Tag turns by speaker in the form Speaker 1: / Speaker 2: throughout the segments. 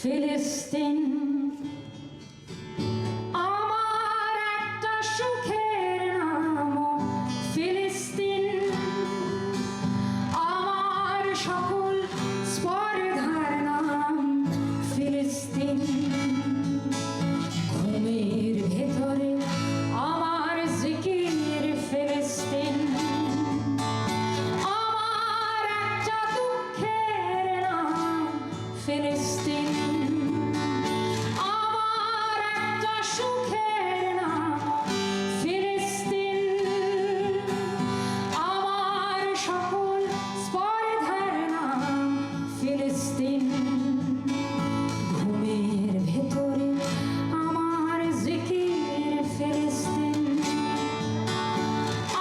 Speaker 1: ফিলিস্তিন আমার একটা সুখের নাম ফিলিস্তিন আমার সকল স্পর্ধার নাম ফিলিস্তিন ঘুমের ভেতরে আমার জিকির ফিলিস্তিন আমার একটা দুঃখের নাম ফিলিস্তিন আমার একটা সুখের নাম ফিলিস্তিন আমার সকল স্পর্ধার নাম ফিলিস্তিন ঘুমের ভেতরে আমার জিকির ফিলিস্তিন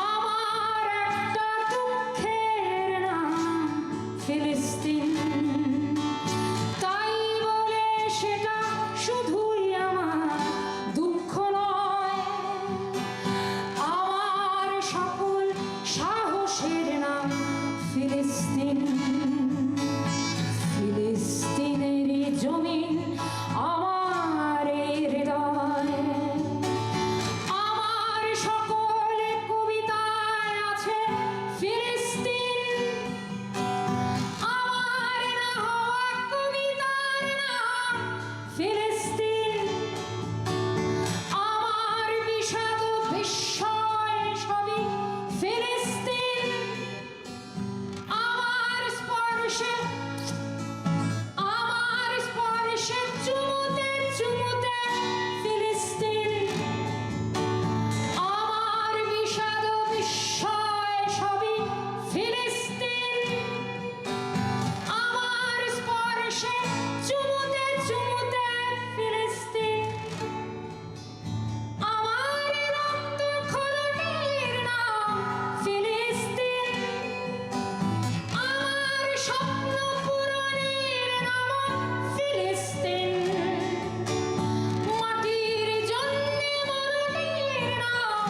Speaker 1: আমার একটা দুঃখের নাম ফিলিস্তিন তাই বলে সেটা শুধুই আমার দুঃখ নয় আমার সকল সাহসের নাম ফিলিস্তিন ফিলিস্তিনেরই জমিন আমার এই হৃদয় আমার সকল কবিতায় আছে ফিলিস্তিন আমার না হওয়া কবিতার নাম ফিলিস্তিন আমার বিষাদ বিস্ময় সবই ফিলিস্তিন আমার স্পর্শে চুমুতে চুমুতে ফিলিস্তিন আমার বিষাদ বিস্ময় সবই ফিলিস্তিন আমার স্পর্শে চুমুতে চুমুতে ফিলিস্তিন আমার রক্ত খরণের নাম ফিলিস্তিন আমার স্বপ্ন পূরণের নাম ফিলিস্তিন মাটির জন্যে মরণের নাম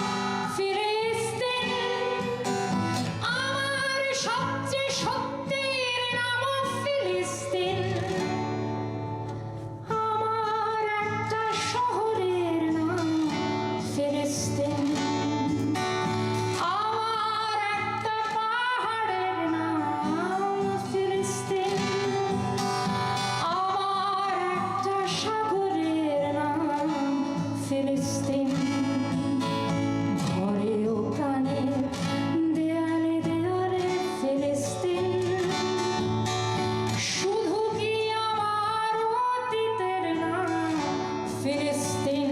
Speaker 1: ফিলিস্তিন আমার সবচেয়ে সত্যের নাম ফিলিস্তিন আমার একটা শহরের নাম ফিলিস্তিন আমার একটা পাহাড়ের নাম ফিলিস্তিন আমার একটা সাগরের নাম ফিলিস্তিন ঘরে ও প্রাণে দেয়ালে দেয়ালে ফিলিস্তিন শুধু কি আমার অতীতের নাম ফিলিস্তিন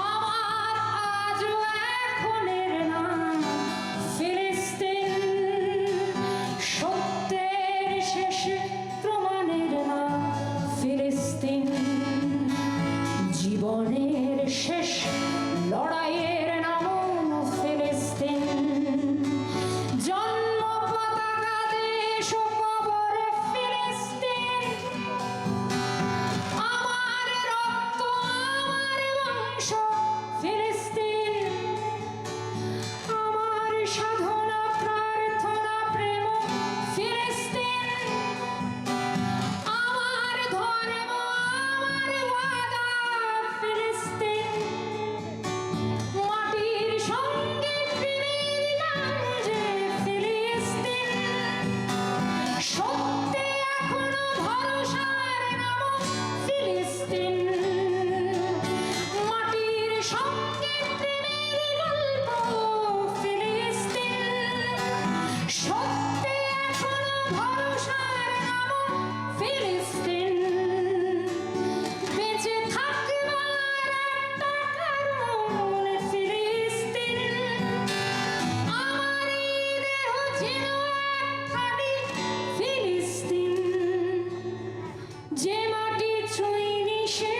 Speaker 1: আমার আজও এখনের নাম ফিলিস্তিন সত্যের শেষ প্রমাণের নাম ফিলিস্তিন জীবনের শেষ লড়াইয়ের নাম ফিলিস্তিন জন্ম পতাকা দেশ ও কবর ফিলিস্তিন আমার রক্ত আমার বংশ ফিলিস্তিন আমার সাধনা প্রার্থনা প্রেম ফিলিস্তিন আমার ধর্ম আমার ওয়াদা ফিলিস্তিন মাটির সঙ্গে প্রেমের গান যে ফিলিস্তিন সত্যে এখনো ভরসার নাম ফিলিস্তিন মাটির সঙ্গে প্রেমের গল্প ফিলিস্তিন সত্যে এখনো ভরসার নাম ফিলিস্তিন বেঁচে থাকবার একটা কারণ ফিলিস্তিন আমার এই দেহ ছিল একখানি ফিলিস্তিন যে মাটি ছুঁইনি সে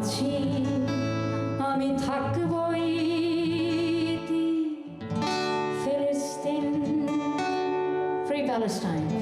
Speaker 1: আছি আমি থাকবই ফিলিস্তিন। Free Palestine.